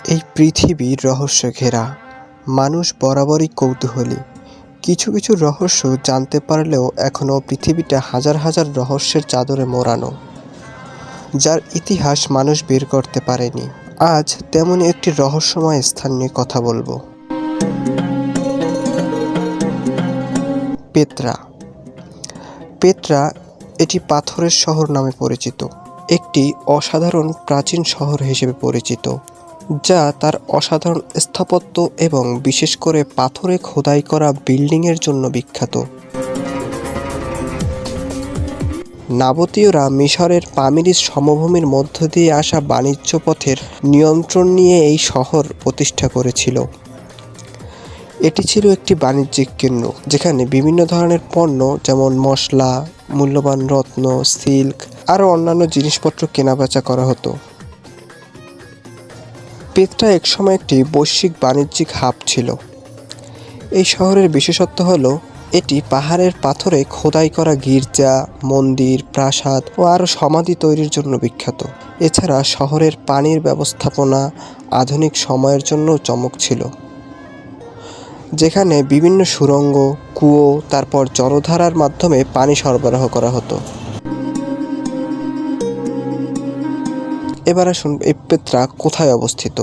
এই পৃথিবীর রহস্য ঘেরা। মানুষ বরাবরই কৌতূহলী। কিছু কিছু রহস্য জানতে পারলেও এখনও পৃথিবীটা হাজার হাজার রহস্যের চাদরে মোড়ানো, যার ইতিহাস মানুষ বের করতে পারেনি। আজ তেমনই একটি রহস্যময় স্থান নিয়ে কথা বলবো। পেত্রা। পেত্রা এটি পাথরের শহর নামে পরিচিত, একটি অসাধারণ প্রাচীন শহর হিসেবে পরিচিত, যা তার অসাধারণ স্থাপত্য এবং বিশেষ করে পাথরে খোদাই করা বিল্ডিংয়ের জন্য বিখ্যাত। নাবাতীয়রা মিশরের পামিরিস সমভূমির মধ্য দিয়ে আসা বাণিজ্য পথের নিয়ন্ত্রণ নিয়ে এই শহর প্রতিষ্ঠা করেছিল। এটি ছিল একটি বাণিজ্যিক কেন্দ্র যেখানে বিভিন্ন ধরনের পণ্য যেমন মশলা, মূল্যবান রত্ন, সিল্ক আরও অন্যান্য জিনিসপত্র কেনাবেচা করা হতো। পেত্রা একসময় একটি বৈশ্বিক বাণিজ্যিক হাব ছিল। এই শহরের বিশেষত্ব হল এটি পাহাড়ের পাথরে খোদাই করা গির্জা, মন্দির, প্রাসাদ ও আরও সমাধি তৈরির জন্য বিখ্যাত। এছাড়া শহরের পানির ব্যবস্থাপনা আধুনিক সময়ের জন্য চমক ছিল, যেখানে বিভিন্ন সুড়ঙ্গ, কুয়ো, তারপর জলধারার মাধ্যমে পানি সরবরাহ করা হতো। এবার আসুন এই পেত্রা কোথায় অবস্থিত।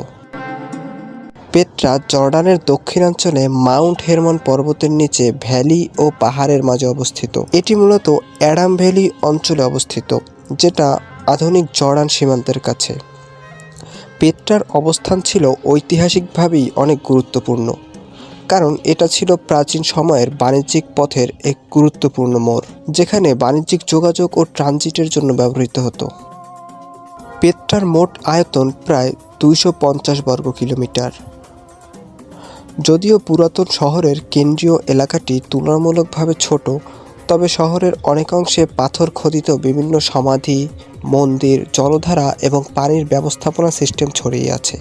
পেত্রা জর্ডানের দক্ষিণাঞ্চলে মাউন্ট হেরমন পর্বতের নিচে ভ্যালি ও পাহাড়ের মাঝে অবস্থিত। এটি মূলত অ্যাডাম ভ্যালি অঞ্চলে অবস্থিত, যেটা আধুনিক জর্ডান সীমান্তের কাছে। পেত্রার অবস্থান ছিল ঐতিহাসিকভাবেই অনেক গুরুত্বপূর্ণ, কারণ এটা ছিল প্রাচীন সময়ের বাণিজ্যিক পথের এক গুরুত্বপূর্ণ মোড়, যেখানে বাণিজ্যিক যোগাযোগ ও ট্রানজিটের জন্য ব্যবহৃত হতো। পেত্রার মোট আয়তন প্রায় 250 বর্গ কিলোমিটার। যদিও পুরাতন শহরের কেন্দ্রীয় এলাকাটি তুলনামূলকভাবে ছোট, তবে শহরের অনেকাংশে পাথর খোদিত বিভিন্ন সমাধি, মন্দির, জলধারা এবং পানির ব্যবস্থাপনা সিস্টেম ছড়িয়ে আছে।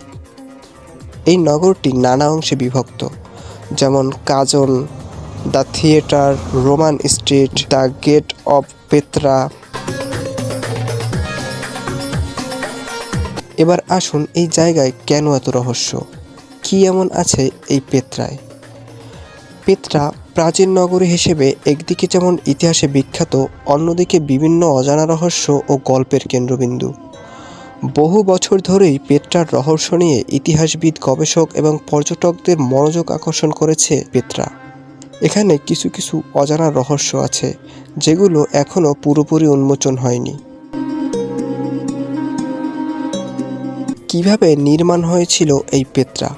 এই নগরটি নানা অংশে বিভক্ত, যেমন কাজন, the theatre, Roman street, the gate of Petra. এবার আসুন এই জায়গায় কেন এত রহস্য, কী এমন আছে এই পেত্রায়। পেত্রা প্রাচীন নগরী হিসেবে একদিকে যেমন ইতিহাসে বিখ্যাত, অন্যদিকে বিভিন্ন অজানা রহস্য ও গল্পের কেন্দ্রবিন্দু। বহু বছর ধরেই পেত্রার রহস্য নিয়ে ইতিহাসবিদ, গবেষক এবং পর্যটকদের মনোযোগ আকর্ষণ করেছে পেত্রা। এখানে কিছু কিছু অজানা রহস্য আছে যেগুলো এখনও পুরোপুরি উন্মোচন হয়নি। কিভাবে নির্মাণ হয়েছিল এই পেত্রা?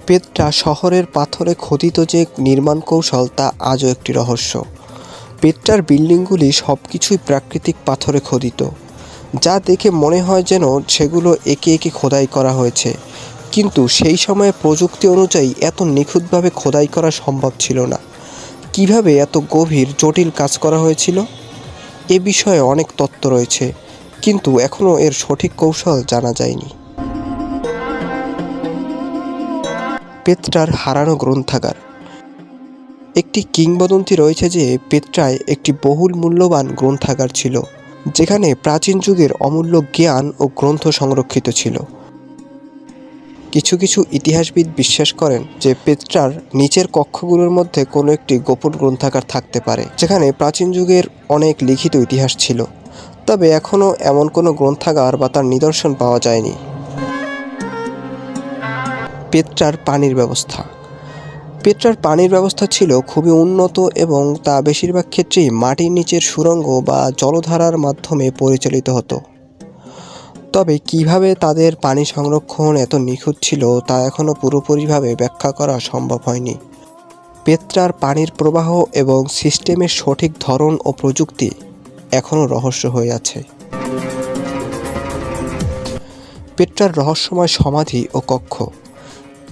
পেত্রা শহরের পাথরে খোদিত যে নির্মাণ কৌশল তা আজও একটি রহস্য। পেত্রার বিল্ডিংগুলি সবকিছুই প্রাকৃতিক পাথরে খোদিত, যা দেখে মনে হয় যেন সেগুলো একে একে খোদাই করা হয়েছে, কিন্তু সেই সময়ে প্রযুক্তি অনুযায়ী এত নিখুঁতভাবে খোদাই করা সম্ভব ছিল না। কিভাবে এত গভীর জটিল কাজ করা হয়েছিল এ বিষয়ে অনেক তত্ত্ব রয়েছে, কিন্তু এখনও এর সঠিক কৌশল জানা যায়নি। পেত্রার হারানো গ্রন্থাগার। একটি কিংবদন্তি রয়েছে যে পেত্রায় একটি বহুল মূল্যবান গ্রন্থাগার ছিল, যেখানে প্রাচীন যুগের অমূল্য জ্ঞান ও গ্রন্থ সংরক্ষিত ছিল। কিছু কিছু ইতিহাসবিদ বিশ্বাস করেন যে পেত্রার নিচের কক্ষগুলোর মধ্যে কোনো একটি গোপন গ্রন্থাগার থাকতে পারে, যেখানে প্রাচীন যুগের অনেক লিখিত ইতিহাস ছিল, তবে এখনও এমন কোনো গ্রন্থাগার বা তার নিদর্শন পাওয়া যায়নি। পেত্রার পানির ব্যবস্থা। পেত্রার পানির ব্যবস্থা ছিল খুবই উন্নত এবং তা বেশিরভাগ ক্ষেত্রেই মাটির নিচের সুড়ঙ্গ বা জলধারার মাধ্যমে পরিচালিত হতো। তবে কিভাবে তাদের পানি সংরক্ষণ এত নিখুঁত ছিল তা এখনও পুরোপুরিভাবে ব্যাখ্যা করা সম্ভব হয়নি। পেত্রার পানির প্রবাহ এবং সিস্টেমের সঠিক ধরন ও প্রযুক্তি এখনও রহস্য হয়ে আছে। পেত্রার রহস্যময় সমাধি ও কক্ষ।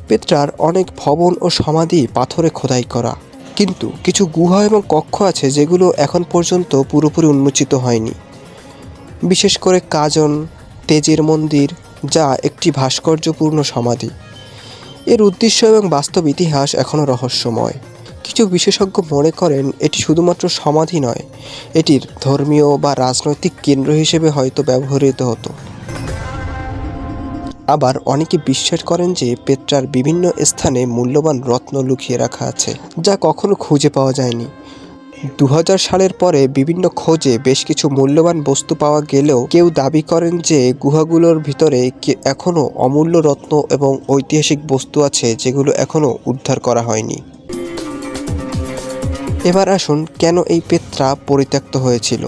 পেত্রার অনেক ভবন ও সমাধি পাথরে খোদাই করা, কিন্তু কিছু গুহা এবং কক্ষ আছে যেগুলো এখন পর্যন্ত পুরোপুরি উন্মোচিত হয়নি। বিশেষ করে কাজন, তেজের মন্দির, যা একটি ভাস্কর্যপূর্ণ সমাধি। এর উদ্দেশ্য এবং বাস্তব ইতিহাস এখনও রহস্যময়। কিছু বিশেষজ্ঞ মনে করেন এটি শুধুমাত্র সমাধি নয়, এটির ধর্মীয় বা রাজনৈতিক কেন্দ্র হিসেবে হয়তো ব্যবহৃত হতো। আবার অনেকে বিশ্বাস করেন যে পেট্রার বিভিন্ন স্থানে মূল্যবান রত্ন লুকিয়ে রাখা আছে, যা কখনো খুঁজে পাওয়া যায়নি। 2000 সালের পরে বিভিন্ন খোঁজে বেশ কিছু মূল্যবান বস্তু পাওয়া গেলেও কেউ দাবি করেন যে গুহাগুলোর ভিতরে এখনও অমূল্য রত্ন এবং ঐতিহাসিক বস্তু আছে যেগুলো এখনও উদ্ধার করা হয়নি। এবার আসুন, কেন এই পেত্রা পরিত্যক্ত হয়েছিল।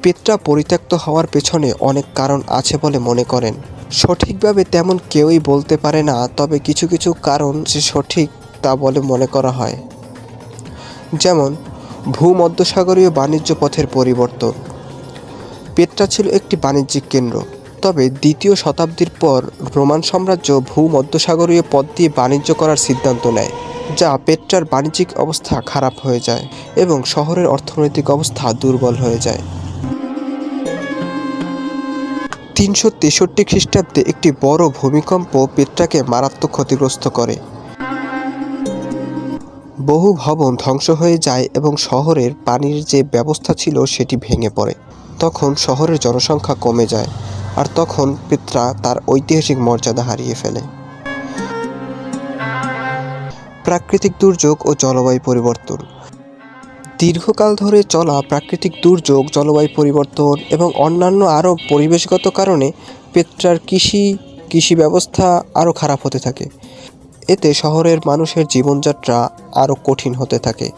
পেত্রা পরিত্যক্ত হওয়ার পেছনে অনেক কারণ আছে বলে মনে করেন। সঠিকভাবে তেমন কেউই বলতে পারে না, তবে কিছু কিছু কারণ যে সঠিক তা বলে মনে করা হয়। যেমন ভূমধ্যসাগরীয় বাণিজ্য পথের পরিবর্তন। পেত্রা ছিল একটি বাণিজ্যিক কেন্দ্র, তবে 2য় শতাব্দীর পর রোমান সাম্রাজ্য ভূমধ্যসাগরীয় পথ দিয়ে বাণিজ্য করার সিদ্ধান্ত নেয়, যা পেট্রার বাণিজ্যিক অবস্থা খারাপ হয়ে যায় এবং শহরের অর্থনৈতিক অবস্থা দুর্বল হয়ে যায়। 363 খ্রিস্টাব্দে একটি বড় ভূমিকম্প পেট্রাকে মারাত্মক ক্ষতিগ্রস্ত করে। বহু ভবন ধ্বংস হয়ে যায় এবং শহরের পানির যে ব্যবস্থা ছিল সেটি ভেঙে পড়ে। তখন শহরের জনসংখ্যা কমে যায়, আর তখন পেত্রা তার ঐতিহাসিক মর্যাদা হারিয়ে ফেলে। প্রাকৃতিক দুর্যোগ ও জলবায়ু পরিবর্তন। দীর্ঘকাল ধরে চলা প্রাকৃতিক দুর্যোগ, জলবায়ু পরিবর্তন এবং অন্যান্য আরও পরিবেশগত কারণে পেত্রার কৃষি ব্যবস্থা আরও খারাপ হতে থাকে। এতে শহরের মানুষের জীবনযাত্রা আরও কঠিন হতে থাকে,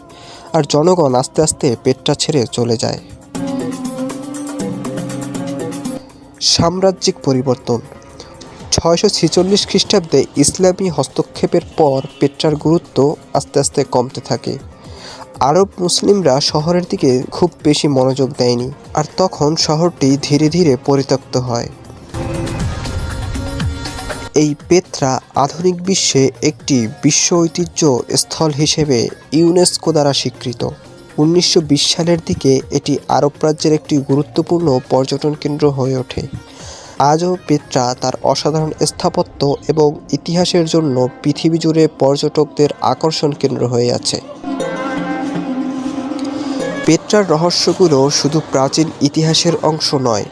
আর জনগণ আস্তে আস্তে পেট্রা ছেড়ে চলে যায়। সাম্রাজ্যিক পরিবর্তন। 646 খ্রিস্টাব্দে ইসলামী হস্তক্ষেপের পর পেট্রার গুরুত্ব আস্তে আস্তে কমতে থাকে। আরব মুসলিমরা শহরের দিকে খুব বেশি মনোযোগ দেয়নি, আর তখন শহরটি ধীরে ধীরে পরিত্যক্ত হয়। এই পেত্রা আধুনিক বিশ্বে একটি বিশ্ব ঐতিহ্য স্থল হিসেবে ইউনেস্কো দ্বারা স্বীকৃত। 1920 সালের দিকে এটি আরব রাজ্যের একটি গুরুত্বপূর্ণ পর্যটন কেন্দ্র হয়ে ওঠে। আজও পেত্রা তার অসাধারণ স্থাপত্য এবং ইতিহাসের জন্য পৃথিবী জুড়ে পর্যটকদের আকর্ষণ কেন্দ্র হয়ে আছে। পেট্রার রহস্যগুলো শুধু প্রাচীন ইতিহাসের অংশ নয়,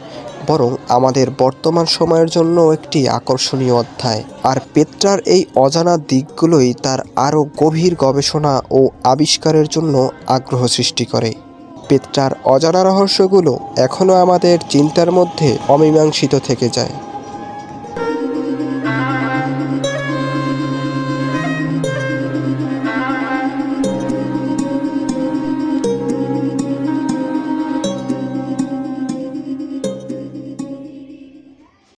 বরং আমাদের বর্তমান সময়ের জন্য একটি আকর্ষণীয় অধ্যায়। আর পেট্রার এই অজানা দিকগুলোই তার আরও গভীর গবেষণা ও আবিষ্কারের জন্য আগ্রহ সৃষ্টি করে। পেট্রার অজানা রহস্যগুলো এখনও আমাদের চিন্তার মধ্যে অমীমাংসিত থেকে যায়।